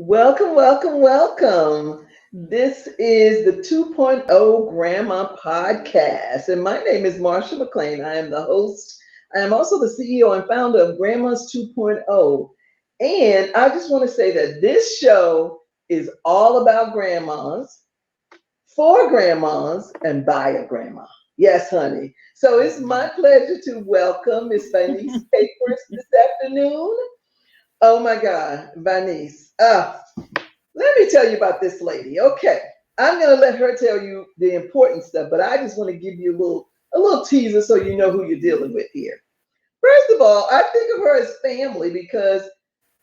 Welcome, welcome, welcome. This is the 2.0 Grandma Podcast, and my name is Marsha McLean. I am the host. I am also the CEO and founder of Grandma's 2.0. And I just want to say that this show is all about grandmas, for grandmas, and by a grandma. Yes, honey. So it's my pleasure to welcome Miss Vinise Papers this afternoon. Oh my God, Vinise. Let me tell you about this lady. Okay. I'm gonna let her tell you the important stuff, but I just want to give you a little teaser so you know who you're dealing with here. First of all, I think of her as family because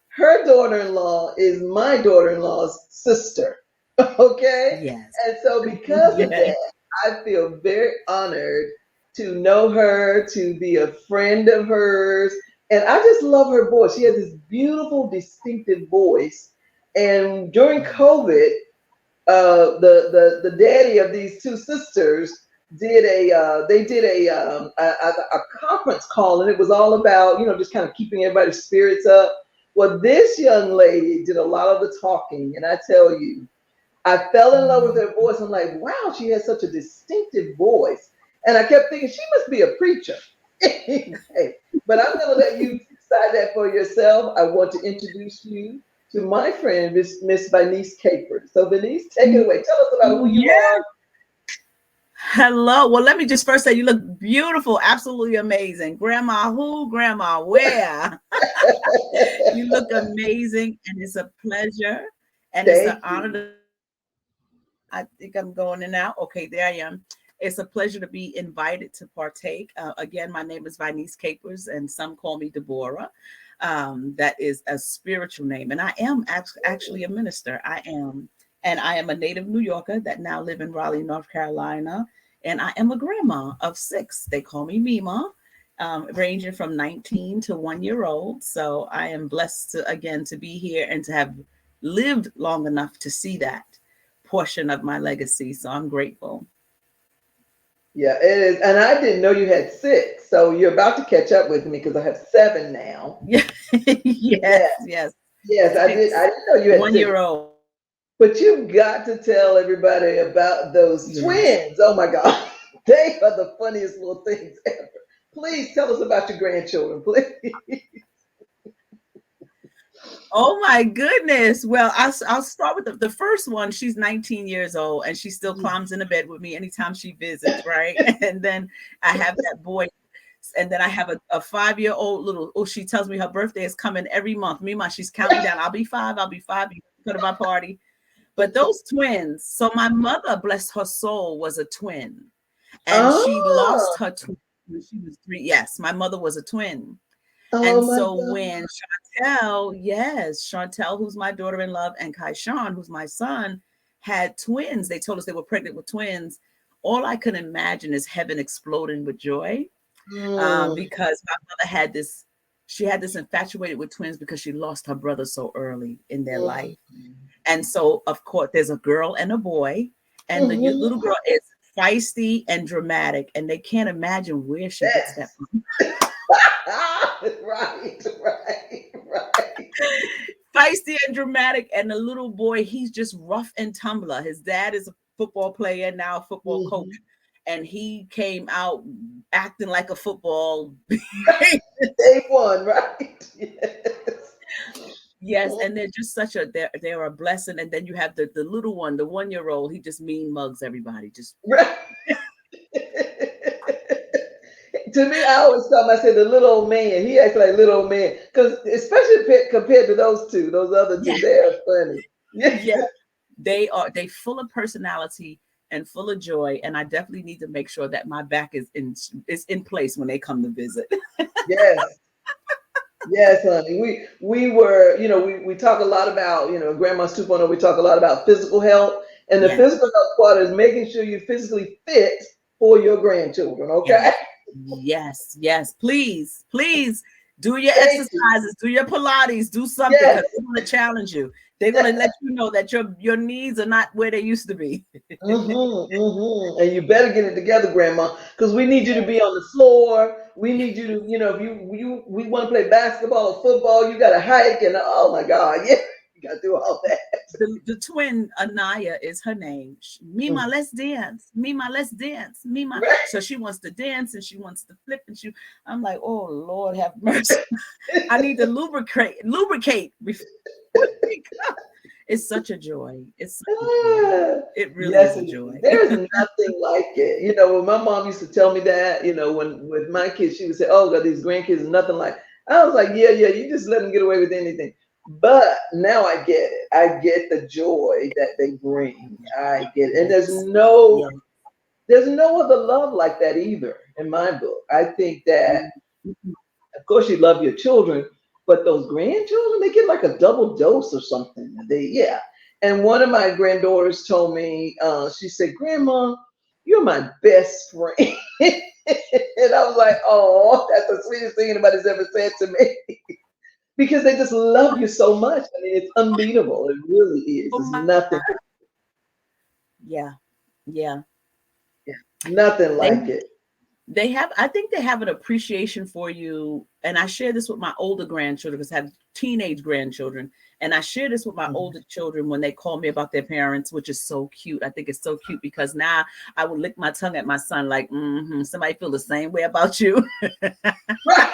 her daughter-in-law is my daughter-in-law's sister. Okay? Yes. And so because of Yes. that, I feel very honored to know her, to be a friend of hers. And I just love her voice. She has this beautiful, distinctive voice. And during COVID, the daddy of these two sisters did a conference call, and it was all about just kind of keeping everybody's spirits up. Well, this young lady did a lot of the talking, and I tell you, I fell in love with her voice. I'm like, wow, she has such a distinctive voice, and I kept thinking she must be a preacher. Anyway, but I'm going to let you decide that for yourself. I want to introduce you to my friend, Miss Vinise Capers. So, Vinise, take it away. Tell us about who you Yeah. are. Hello. Well, let me just first say you look beautiful, absolutely amazing. Grandma who? Grandma where? You look amazing, and it's a pleasure, and it's an Thank honor you. to. I think I'm going in now. Okay, there I am. It's a pleasure to be invited to partake. Again, my name is Vinise Capers, and some call me Deborah. That is a spiritual name, and I am actually a minister. I am, and I am a native New Yorker that now live in Raleigh, North Carolina, and I am a grandma of six. They call me Mima, ranging from 19 to 1 year old. So I am blessed again to be here and to have lived long enough to see that portion of my legacy. So I'm grateful. Yeah, it is. And I didn't know you had six. So you're about to catch up with me because I have seven now. Yeah. Yes, Yes, yes. yes, I did. I Six, didn't know you had one six. year old. But you've got to tell everybody about those Yes. twins. Oh my God. They are the funniest little things ever. Please tell us about your grandchildren, please. Oh my goodness. Well, I'll start with the first one. She's 19 years old and she still climbs in the bed with me anytime she visits, right? And then I have that boy. And then I have a 5-year-old little, oh, she tells me her birthday is coming every month. Meanwhile, she's counting down. I'll be five. I'll be five. You go to my party. But those twins, so my mother, bless her soul, was a twin. And she lost Oh, her twin when she was three. Yes, my mother was a twin. oh And my so God. when Chantel, yes, Chantel, who's my daughter in love, and Kai Sean, who's my son, had twins, they told us they were pregnant with twins. All I could imagine is heaven exploding with joy, Mm, because my mother had this, she had this infatuated with twins because she lost her brother so early in their life. mm, And so, of course, there's a girl and a boy, and the little mhm. girl is feisty and dramatic, and they can't imagine where she gets that Yes. from. Right, right, right. Feisty and dramatic, and the little boy, he's just rough and tumbler. His dad is a football player, now a football Mhm. coach, and he came out acting like a football. Day one, right? Yes. Yes, and they're just such a they're a blessing. And then you have the little one, the 1 year old. He just mean mugs everybody. Just Right. To me, I always tell him, I said, the little old man. He acts like little old man. Because especially compared to those two, those other yeah, two, they are funny. Yeah. yeah. They full of personality and full of joy. And I definitely need to make sure that my back is in place when they come to visit. Yes. Yes, honey. We were, we talk a lot about, Grandma's 2.0, we talk a lot about physical health. And the Yes, physical health part is making sure you're physically fit for your grandchildren, okay? yes, yes, yes. Please, please do your Thank you. exercises, do your Pilates, do something because Yes. they're going to challenge you. They're going to let you know that your needs are not where they used to be. And you better get it together, Grandma, because we need you to be on the floor. We need you to, if we want to play basketball or football, you got to hike. And oh my God, yeah. got to do all that. The twin Anaya is her name. Mima, let's dance. Mima, let's dance. Mima. Right. So she wants to dance and she wants to flip and I'm like, oh Lord, have mercy. I need to lubricate before we go. It's such a joy. It's such a joy. It really is a joy. There's nothing like it. You know, when my mom used to tell me that, you know, when with my kids, she would say, "Oh, God, these grandkids are nothing like." I was like, "Yeah, you just let them get away with anything." But now I get it. I get the joy that they bring. I get it. And there's no other love like that either in my book. I think that, of course, you love your children, but those grandchildren, they get like a double dose or something. And one of my granddaughters told me, she said, "Grandma, you're my best friend." And I was like, "Oh, that's the sweetest thing anybody's ever said to me." Because they just love you so much. I mean, it's unbeatable. It really is. It's nothing. Yeah. Nothing like it. I think they have an appreciation for you. And I share this with my older grandchildren because I have teenage grandchildren. And I share this with my older children when they call me about their parents, which is so cute. I think it's so cute because now I would lick my tongue at my son like, somebody feel the same way about you. Right.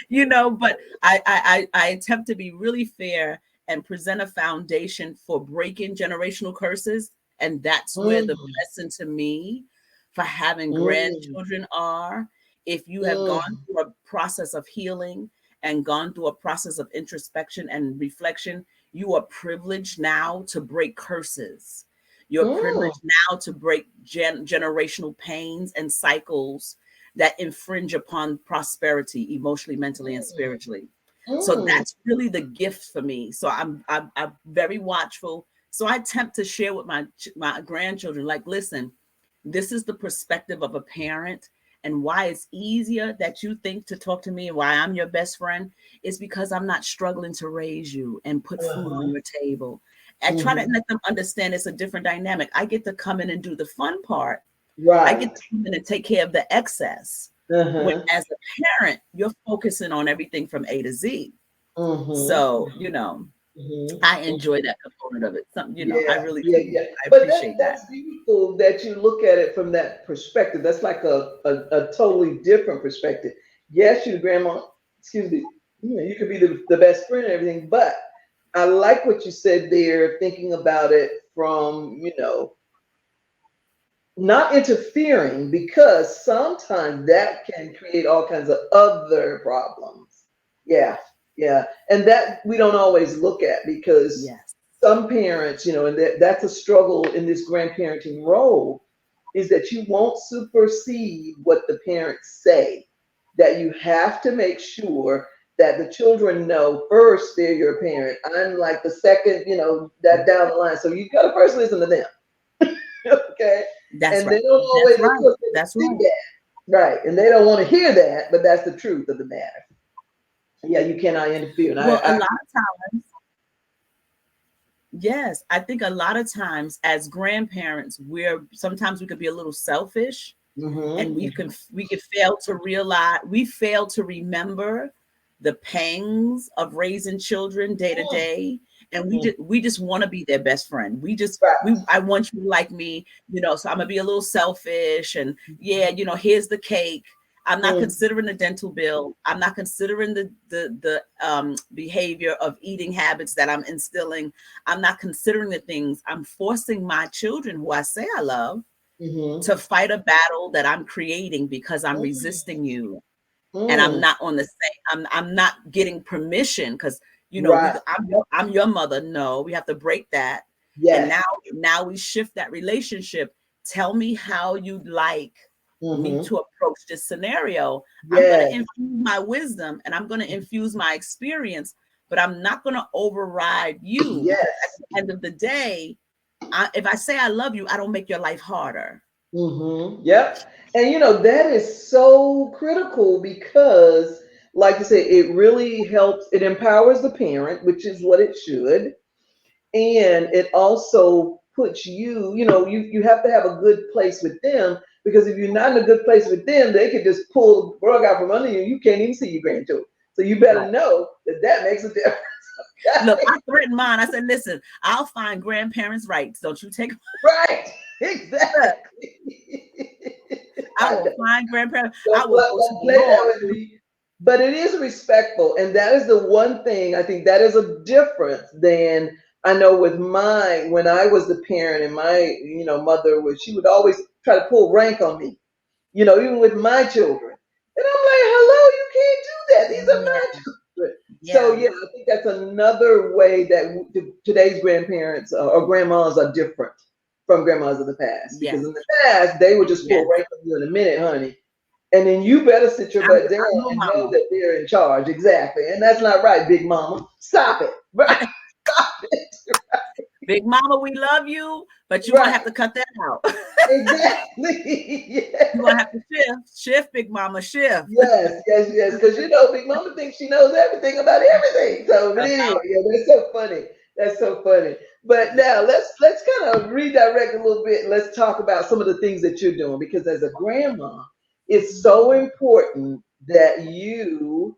You know, but I attempt to be really fair and present a foundation for breaking generational curses. And that's where the lesson to me for having grandchildren are. If you have gone through a process of healing and gone through a process of introspection and reflection, you are privileged now to break curses. You're privileged now to break generational pains and cycles that infringe upon prosperity, emotionally, mentally, and spiritually. So that's really the gift for me. So I'm very watchful. So I attempt to share with my grandchildren, like, listen, this is the perspective of a parent, and why it's easier that you think to talk to me and why I'm your best friend is because I'm not struggling to raise you and put food on your table. I try to let them understand it's a different dynamic. I get to come in and do the fun part. Right. I get to come in and take care of the excess. When as a parent, you're focusing on everything from A to Z. So, you know, I enjoy that component of it. I really I appreciate that's beautiful that you look at it from that perspective. That's like a totally different perspective. Yes, you're the grandma, excuse me, you could be the best friend and everything, but I like what you said there, thinking about it from, not interfering, because sometimes that can create all kinds of other problems. Yeah. And that we don't always look at, because some parents, and that's a struggle in this grandparenting role, is that you won't supersede what the parents say, that you have to make sure that the children know first they're your parent. I'm like the second, that down the line. So you got to first listen to them. Okay. That's and right. They don't always That's right. Right. And they don't want to hear that, but that's the truth of the matter. Yeah, you cannot interfere. Well, a lot of times, yes, I think a lot of times as grandparents, sometimes we could be a little selfish, and we could fail to remember the pangs of raising children day to day. And we just want to be their best friend. I want you to like me, so I'm gonna be a little selfish, and here's the cake. I'm not considering the dental bill. I'm not considering the behavior of eating habits that I'm instilling. I'm not considering the things. I'm forcing my children, who I say I love, to fight a battle that I'm creating because I'm resisting you. And I'm not on the same, I'm not getting permission, because I'm your mother. No, we have to break that. Yes. And now we shift that relationship. Tell me how you'd like me to approach this scenario. I'm going to infuse my wisdom and I'm going to infuse my experience, but I'm not going to override you. Yes. At the end of the day, if I say I love you, I don't make your life harder. Yep. And that is so critical, because like you say, it really helps. It empowers the parent, which is what it should. And it also puts you have to have a good place with them, because if you're not in a good place with them, they could just pull the rug out from under you. You can't even see your grandchildren. So you better Right. know that makes a difference. Look, I threatened mine. I said, listen, I'll find grandparents' rights. Don't you take Right. Exactly. I will find grandparents. I will go to Don't the play that Lord. with me. But it is respectful. And that is the one thing I think that is a difference than I know with mine when I was the parent and my, mother she would always try to pull rank on me, even with my children. And I'm like, hello, you can't do that. These are my Yeah. children. So Yeah. yeah, I think that's another way that today's grandparents or grandmas are different from grandmas of the past. Because Yes. in the past, they would just pull Yes. rank on you in a minute, honey. And then you better sit your butt down I'm your and know mama. that they're in charge. Exactly. And that's not right, big mama. Stop it. Right. Stop it. Big mama, we love you, but you're gonna Right. have to cut that out. Exactly. Yeah. You're gonna have to shift, big mama, shift. Yes, yes, yes. Because Big Mama thinks she knows everything about everything. So, but anyway, About yeah, that's so funny. That's so funny. But now let's kind of redirect a little bit. Let's talk about some of the things that you're doing because as a grandma, it's so important that you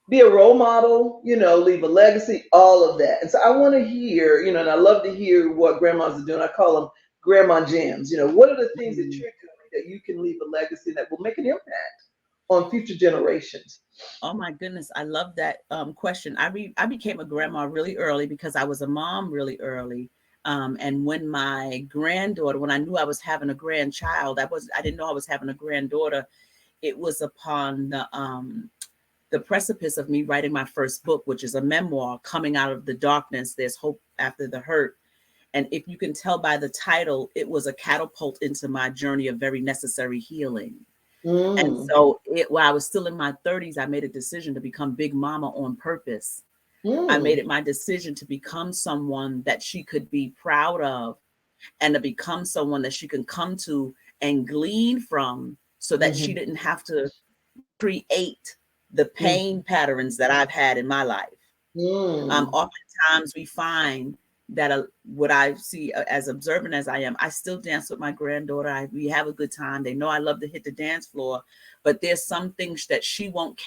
be a role model, leave a legacy, all of that. And so I want to hear, and I love to hear what grandmas are doing. I call them grandma gems. What are the things that you're doing that you can leave a legacy that will make an impact on future generations? Oh my goodness, I love that question. I became a grandma really early because I was a mom really early. And when my granddaughter, when I knew I was having a grandchild, I didn't know I was having a granddaughter. It was upon the precipice of me writing my first book, which is a memoir, Coming Out of the Darkness, There's Hope After the Hurt. And if you can tell by the title, it was a catapult into my journey of very necessary healing. And Mm, so while I was still in my 30s, I made a decision to become Big Mama on purpose. I made mm, it my decision to become someone that she could be proud of and to become someone that she can come to and glean from so that she mhm, didn't have to create the mhm, pain patterns that I've had in my life. mm, Oftentimes we find that what I see as observant as I am, I still dance with my granddaughter. We have a good time. They know I love to hit the dance floor, but there's some things that she won't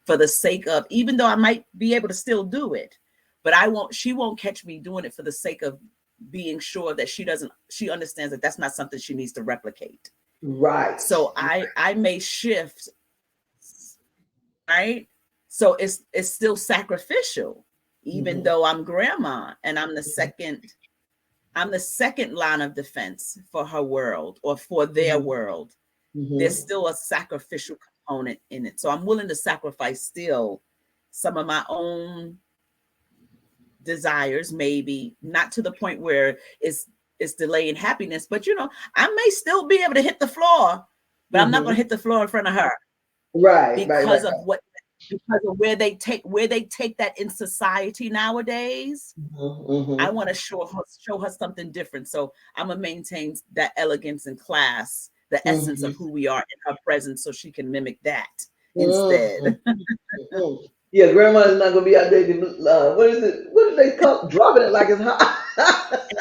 for the sake of, even though I might be able to still do it, but she won't catch me doing it for the sake of being sure that she understands that that's not something she needs to replicate. right. So I may shift, right? So it's still sacrificial, even Mhm, though I'm grandma and I'm the second line of defense for her world or for their mhm, world. There's mhm, still a sacrificial component in it. So I'm willing to sacrifice still some of my own desires, maybe not to the point where it's delaying happiness, but I may still be able to hit the floor, but I'm not going to mhm. hit the floor in front of her Right, right, right. because of where they take that in society nowadays. Mhm, I mhm, want to show her something different. So I'm gonna maintain that elegance and class, the essence of mhm, who we are in her presence, so she can mimic that mhm. instead. Mm. Yeah, grandma's not gonna be out there. What is it? What do they call dropping it like it's hot?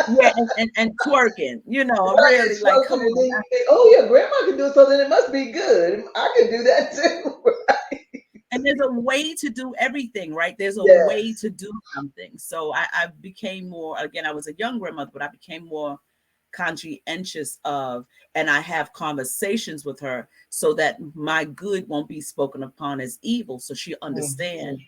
Yeah, and twerking, Right, and really like, come smoking, and then on. you think, oh yeah, grandma can do it, so then it must be good. I can do that too. And there's a way to do everything, right? There's a way Yes. to do something. So I became more, again, I was a young grandmother, but I became more conscientious of, and I have conversations with her so that my good won't be spoken upon as evil. So she understand, Mhm,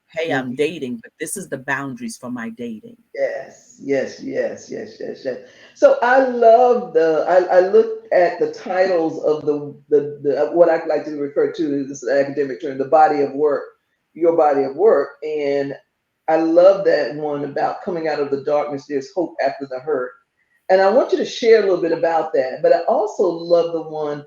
hey, I'm mhm. dating, but this is the boundaries for my dating. Yes, yes, yes, yes, yes, yes. So I love I looked at the titles of the what I like to refer to as this academic term, the body of work, your body of work. And I love that one about coming out of the darkness, there's hope after the hurt. And I want you to share a little bit about that. But I also love the one